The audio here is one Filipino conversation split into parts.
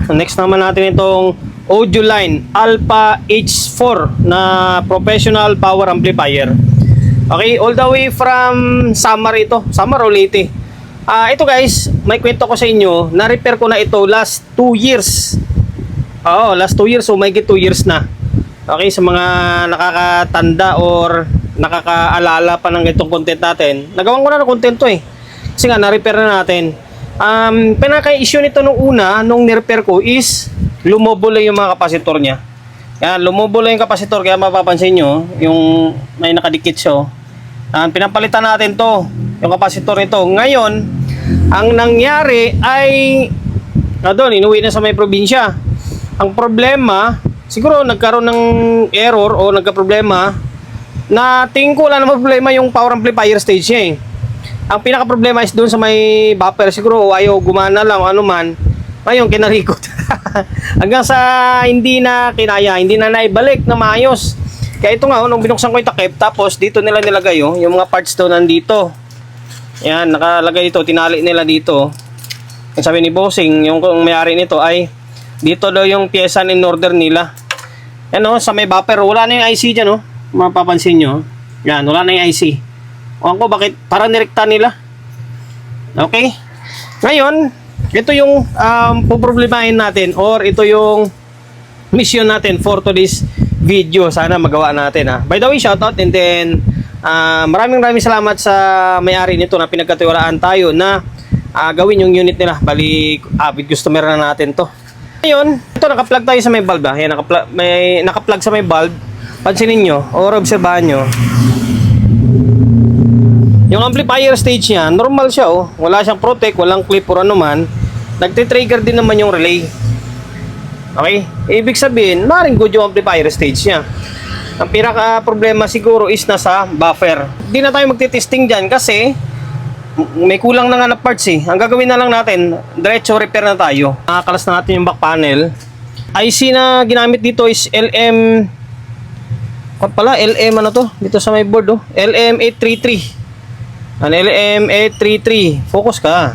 Next naman natin itong Audioline Alpha H4 na professional power amplifier. Okay, all the way from Samar ito. Samar o Leyte. Ito guys, may kwento ko sa inyo. Na-repair ko na ito last 2 years. Oo, last 2 years. So may 2 years na. Okay, sa mga nakakatanda or nakakaalala pa ng itong content natin. Nagawan ko na ng content to eh. Kasi nga, na-repair na natin. Pinaka-issue nito nung una, nung ni-repair ko is lumobolo yung mga kapasitor niya. Yan, lumobolo yung kapasitor. Kaya mapapansin nyo, yung may nakadikit siya. Pinapalitan natin to, yung kapasitor nito. Ngayon, ang nangyari ay doon, inuwi na sa may probinsya. Ang problema, siguro nagkaroon ng error o nagka-problema na tingin ko wala naman problema yung power amplifier stage niya eh. Ang pinaka-problema is doon sa may buffer. Siguro ayaw gumana lang o ano man. Ngayon, kinarikot. Hanggang sa hindi na kinaya, hindi na naibalik na maayos. Kaya ito nga, nung binuksan ko yung takip, tapos dito nila nilagay yung mga parts doon nandito. Yan, nakalagay dito, tinali nila dito. Ang sabi ni Bossing, yung may-ari nito ay dito daw yung pyesa in order nila. Yan sa may buffer, wala na yung IC dyan mapapansin nyo. Yan, wala na yung IC. O ko, bakit? Para nirekta nila. Okay? Ngayon, ito yung poproblemahin natin or ito yung mission natin for today's video. Sana magawa natin By the way, shoutout and then maraming salamat sa may-ari nito na pinagkatiwalaan tayo na gawin yung unit nila. Bali, avid customer na natin to. Ngayon, ito naka-plug tayo sa may bulb Yan, may naka-plug sa may bulb. Pansinin nyo or obserbahan nyo. Yung amplifier stage niya, normal siya Wala siyang protect, walang clip or ano man. Nagte-trigger din naman yung relay. Okay? Ibig sabihin, maring good yung amplifier stage niya. Ang pinaka-problema siguro is nasa buffer. Hindi na tayo magti-testing dyan kasi may kulang na nga na parts Ang gagawin na lang natin, diretso repair na tayo. Nakakalas na natin yung back panel. IC na ginamit dito is LM ano to? Dito sa may board LM833. LM833. Focus ka.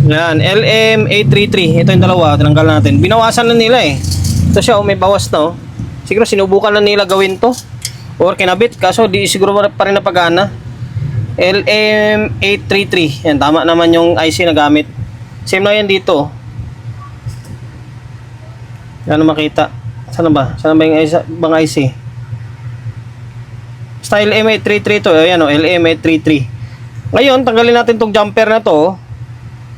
Yan, LM833. Ito yung dalawa, tinanggal natin. Binawasan na nila Ito siya, may bawas na Siguro sinubukan na nila gawin to or kinabit, kaso di siguro pa rin napagana. LM833. Yan, tama naman yung IC na gamit. Same na yan dito. Yan makita. Sana ba? Sana ba yung IC? Style LM833 to. Ayan LM833. Ngayon, tanggalin natin tong jumper na to.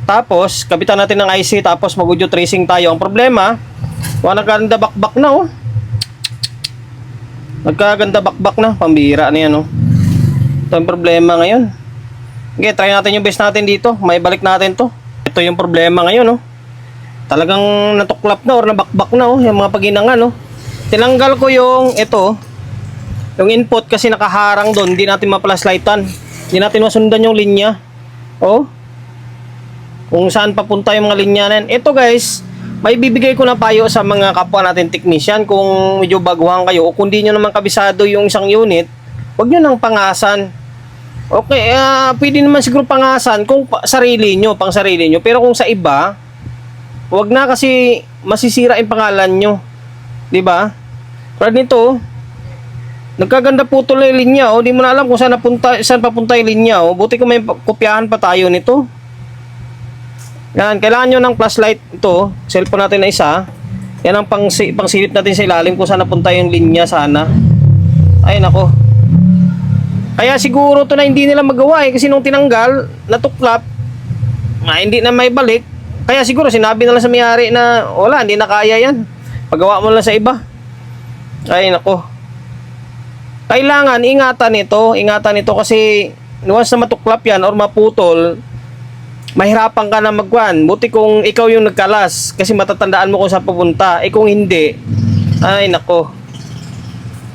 Tapos, kabitan natin ng IC. Tapos, mag-audio tracing tayo. Ang problema, nagkaganda bakbak na Nagkaganda bakbak na. Pambira na yan Ito yung problema ngayon. Okay, try natin yung best natin dito. May balik natin to. Ito yung problema ngayon Talagang natuklap na or nabakbak na yung mga paginangan Tinanggal ko yung yung input kasi nakaharang doon, hindi natin maplaslightan. Hindi natin masundan yung linya. Kung saan papunta yung mga linya na yan. Ito guys, may bibigay ko na payo sa mga kapwa natin technician. Kung medyo baguhan kayo o kung di nyo naman kabisado yung isang unit, huwag nyo nang pangasan. Okay, pwede naman siguro pangasan kung pang sarili nyo. Pero kung sa iba, huwag na kasi masisira yung pangalan nyo. Diba? Pero nito, nagkaganda putol na yung linya di mo na alam kung saan papunta yung linya buti kung may kopyahan pa tayo nito. Yan, kailangan nyo ng flashlight ito, cellphone natin na isa. Yan ang pangsilip natin sa ilalim kung saan napunta yung linya sana. Ay nako. Kaya siguro to na hindi nila magawa kasi nung tinanggal, natuklap, hindi na may balik. Kaya siguro sinabi nila sa may-ari na wala, hindi na kaya yan. Pagawa mo lang sa iba. Ay nako. Kailangan ingatan ito kasi once na matuklap yan or maputol, mahirapan ka na magkuhan. Buti kung ikaw yung nagkalas kasi matatandaan mo kung saan pupunta. Kung hindi, ay nako.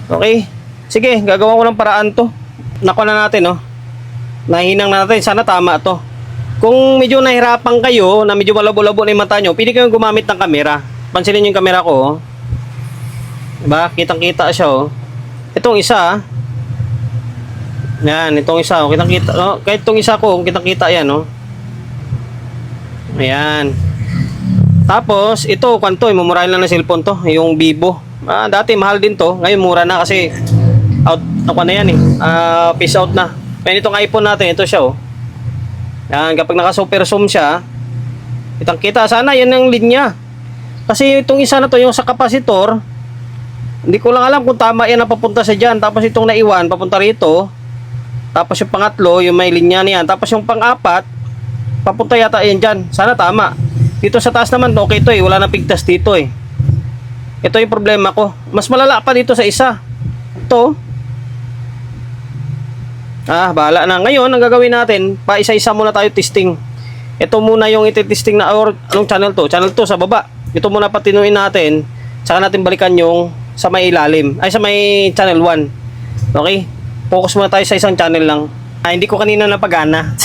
Okay? Sige, gagawa ko ng paraan to. Nako na natin Nahinang na natin, sana tama to. Kung medyo nahirapan kayo, na medyo malabo-labo na yung mata nyo, pwede kayong gumamit ng kamera. Pansinin yung kamera ko Diba? Kitang-kita siya Itong isa Yan, itong isa kitang-kita kahit itong isa ko, kitang-kita yan Ayan. Tapos, ito, kwanto, mumurahin lang ng cellphone to, yung Vivo. Dati mahal din to, ngayon mura na kasi out, ako na yan eh. Peace out na. Ngayon itong iPhone natin, ito siya oh. Yan, kapag naka super zoom siya, kitang kita, sana yan ang linya. Kasi itong isa na to, yung sa kapasitor, hindi ko lang alam kung tama yan na papunta sa dyan. Tapos itong naiwan, papunta rito. Tapos yung pangatlo, yung may linya niyan. Tapos yung pang-apat, papunta yata yan dyan. Sana tama. Dito sa taas naman, okay to eh. Wala na pigtas dito eh. Ito yung problema ko. Mas malala pa dito sa isa. Ito. Bahala na. Ngayon, ang gagawin natin, pa isa-isa muna tayo testing. Ito muna yung iti-testing na, or anong channel to? Channel 2 sa baba. Ito muna patinuin natin. Saka natin balikan yung sa may ilalim. Ay, sa may channel 1. Okay? Focus muna tayo sa isang channel lang. Hindi ko kanina napagana.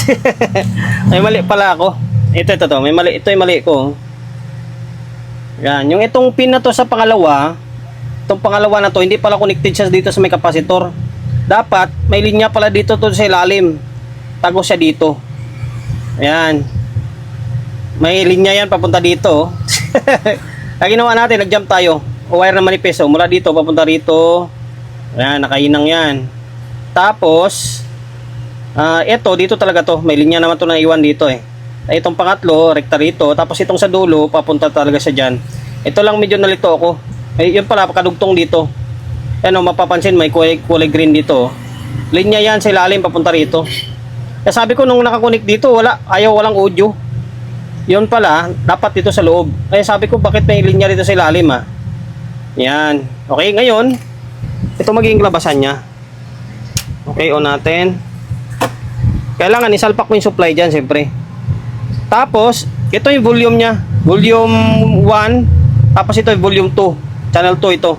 May mali pala ako. Ito to. May mali. Ito yung mali ko. Yan. Yung itong pin na to sa pangalawa, itong pangalawa na to, hindi pala connected siya dito sa may kapasitor. Dapat, may linya pala dito to sa ilalim. Tago siya dito. Ayan. May linya yan papunta dito. Ang ginawa natin, nag-jump tayo. O wire na manipis. Mula dito, papunta rito. Ayan, nakainang yan. Tapos, ito, dito talaga to. May linya naman to na iwan dito eh. Itong pangatlo, rekta rito. Tapos itong sa dulo, papunta talaga siya dyan. Ito lang medyo nalito ako. Yun pala, pakadugtong dito. Ano, mapapansin, may kulay green dito. Linya yan sa ilalim, papunta rito. Kaya sabi ko, nung nakakunik dito, walang audio. Yun pala, dapat dito sa loob. Kaya sabi ko, bakit may linya dito sa ilalim Yan. Okay, ngayon, ito magiging labasan niya. Okay, on natin. Kailangan isalpak mo yung supply dyan, siyempre. Tapos, ito yung volume niya. Volume 1. Tapos ito yung volume 2. Channel 2 ito.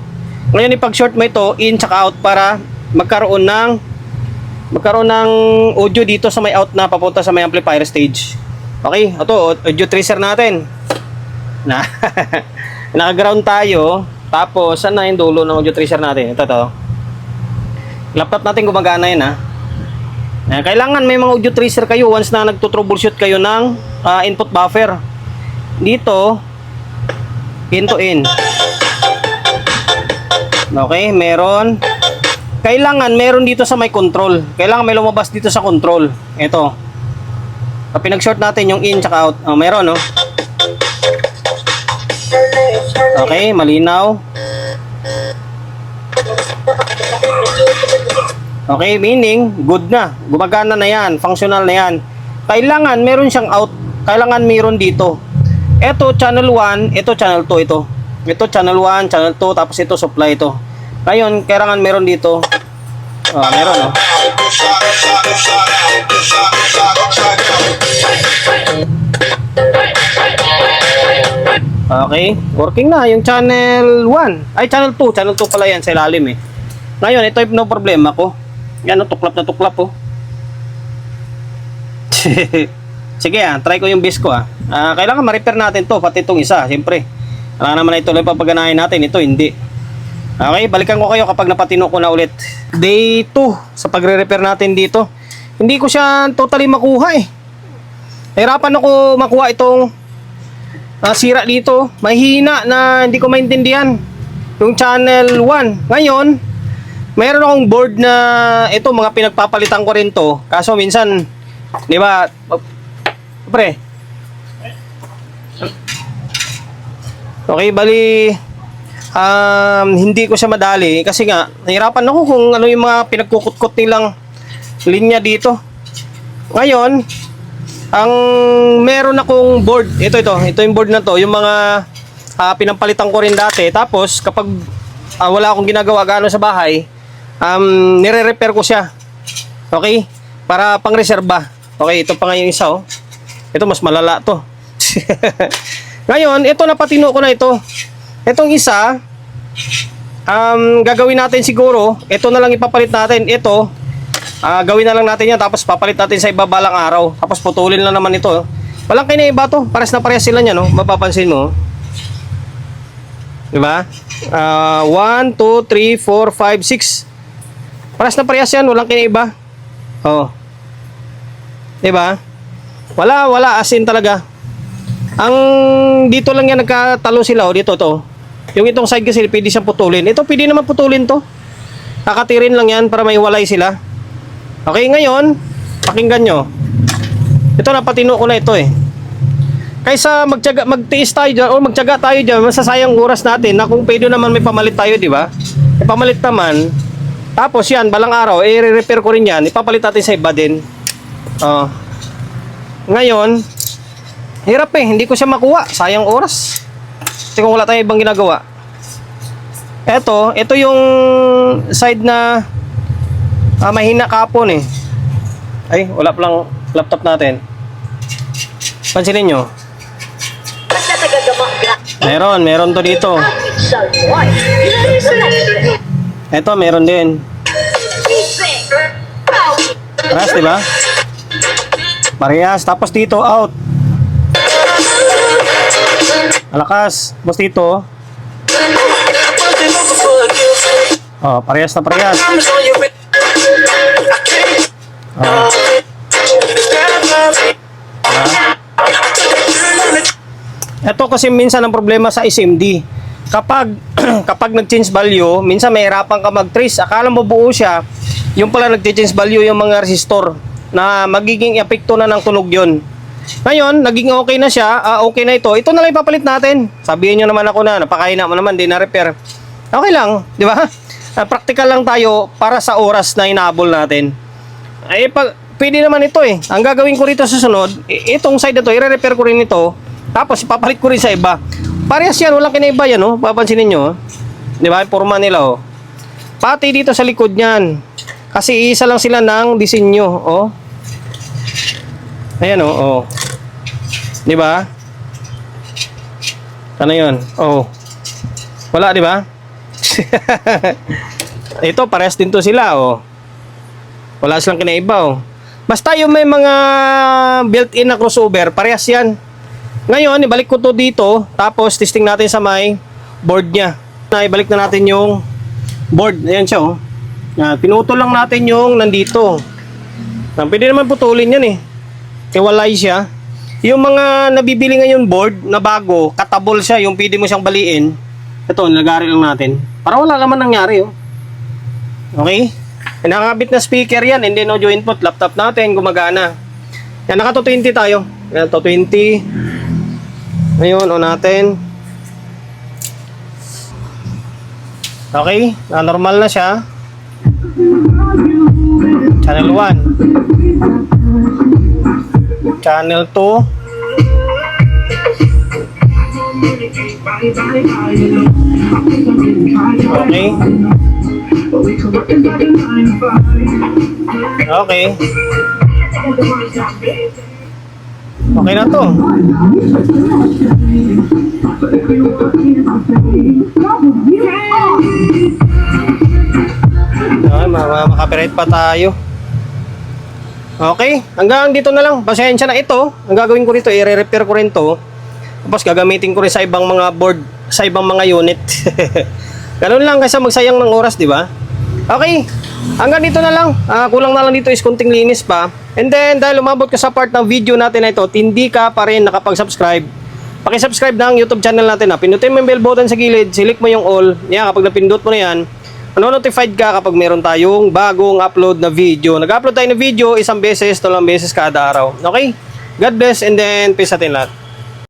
Ngayon, ipag-short mo ito, in tsaka out para magkaroon ng audio dito sa may out na papunta sa may amplifier stage. Okay, ito, audio tracer natin. Naka-ground tayo. Tapos, saan na yung dulo ng audio tracer natin? Ito. Laptop natin gumagana yun kailangan may mga audio tracer kayo once na nagto-troubleshoot kayo ng input buffer. Dito, in to in. Okay, meron. Kailangan meron dito sa may control. Kailangan may lumabas dito sa control. Ito. Pinag-short natin yung in tsaka out. Meron, no? Okay, malinaw. Okay, meaning, good na. Gumagana na yan. Functional na yan. Kailangan, meron siyang out. Kailangan meron dito. Ito, channel 1. Ito, channel 2. Ito. Ito, channel 1, channel 2. Tapos ito, supply ito. Ngayon, kailangan meron dito. Meron, no? Okay, working na. Yung channel 1. Ay, channel 2. Channel 2 pala yan sa ilalim eh. Ngayon, ito yung no problema ko. Yan, tuklap na tuklap oh. Sige try ko yung base ko kailangan ma-repair natin to, pati itong isa, siyempre. Wala naman ito lang papaganahin natin, ito hindi. Okay, balikan ko kayo kapag napatino ko na ulit. Day 2 sa pagre-repair natin dito. Hindi ko siya totally makuha eh. Hirapan ako makuha itong sira dito. Mahina na hindi ko maintindihan. Yung channel 1. Ngayon, mayroon akong board na ito, mga pinagpapalitan ko rin to. Kaso minsan, di ba, pre. Okay, bali, hindi ko siya madali kasi nga, nahirapan ako kung ano yung mga pinagkukut-kut nilang linya dito. Ngayon, ang meron akong board, ito yung board na to, yung mga pinampalitan ko rin dati. Tapos, kapag wala akong ginagawa gaano sa bahay, nire-repair ko siya. Okay? Para pang-reserba. Okay, ito pa nga yung isa Ito mas malala to. Ngayon, ito napatino ko na ito. Itong isa, gagawin natin siguro, ito na lang ipapalit natin. Ito, gawin na lang natin yan, tapos papalit natin sa iba balang araw. Tapos putulin lang naman ito. Walang kinaiba to. Pares na pares sila niya, no? Mapapansin mo. Diba? 1, 2, 3, 4, 5, 6. Pares na parehas yan, walang kinaiba. Diba? Wala, as in talaga. Ang dito lang yan nagkatalo sila, dito to. Yung itong side kasi pwede siyang putulin. Ito pwede naman putulin to. Kakatirin lang yan para maiwalay sila. Okay, ngayon, pakinggan nyo. Ito napatino ko na ito eh. Kaysa magtiis tayo dyan, o magtiyaga tayo dyan, masasayang oras natin na kung pwede naman may pamalit tayo, di ba? May pamalit naman. Tapos yan, balang araw, i-repair ko rin yan. Ipapalit natin sa iba din. Ngayon, hirap eh, hindi ko siya makuha. Sayang oras. Kasi kung wala tayong ibang ginagawa. Ito yung side na mahina kapon eh. Ay, wala palang laptop natin. Pansinin nyo. Meron to dito. Ito, meron din. Parehas, diba? Parehas. Tapos dito, out. Malakas. Tapos dito. Oh, parehas na parehas. Ito kasi minsan ang problema sa SMD. Kapag nag-change value, minsan mahirapan ka mag-trace. Akala mo buo siya, yung pala nag-change value yung mga resistor na magiging epekto na ng tunog yun. Ngayon, naging okay na siya, okay na ito. Ito na lang ipapalit natin. Sabihin nyo naman ako na, napakaina mo naman, di na-repair. Okay lang, di ba? Practical lang tayo para sa oras na inabol natin. Ay, pwede naman ito eh. Ang gagawin ko rito sa sunod, itong side na to, i-repair ko rin ito. Tapos ipapalit ko rin sa iba. Parehas yan, walang kinaiba yan, oh. Papansinin nyo, oh. Di ba? Forma nila, oh. Pati dito sa likod niyan. Kasi isa lang sila ng disenyo, oh. Ayan, oh. Di ba? Ano yun? Oh. Wala, di ba? Ito, parehas din to sila, oh. Wala silang kinaiba, oh. Basta yung may mga built-in na crossover, parehas yan. Ngayon, ibalik ko to dito, tapos testing natin sa may board niya. Ibalik na natin yung board. Ayan siya, oh. Pinutol lang natin yung nandito. Pwede naman putulin yan, eh. Iwalay siya. Yung mga nabibili ngayon board na bago, katable siya, yung pwede mo siyang baliin. Ito, nilagari lang natin. Para wala naman nangyari, oh. Okay? Nakakabit na speaker yan, and then audio input, laptop natin, gumagana. Yan, naka 220 tayo. Yan, 220. Ngayon, on natin. Okay, normal na siya. Channel 1. Channel 2. Okay. Okay. Okay na to. Okay, makapirate pa tayo. Okay, hanggang dito na lang. Pasensya na ito. Ang gagawin ko rito, i-repair ko rin to. Tapos gagamitin ko rin sa ibang mga board, sa ibang mga unit. Ganun lang kaysa magsayang ng oras, di ba? Okay, hanggang dito na lang. Kulang na lang dito is kunting linis pa. And then, dahil umabot ka sa part ng video natin na ito, hindi ka pa rin nakapag-subscribe, pakisubscribe ng YouTube channel natin. Pindutin mo yung bell button sa gilid, select mo yung all. Yan, kapag napindot mo na yan, notified ka kapag meron tayong bagong upload na video. Nag-upload tayo ng video isang beses, 2 beses kada araw. Okay? God bless and then peace natin lahat.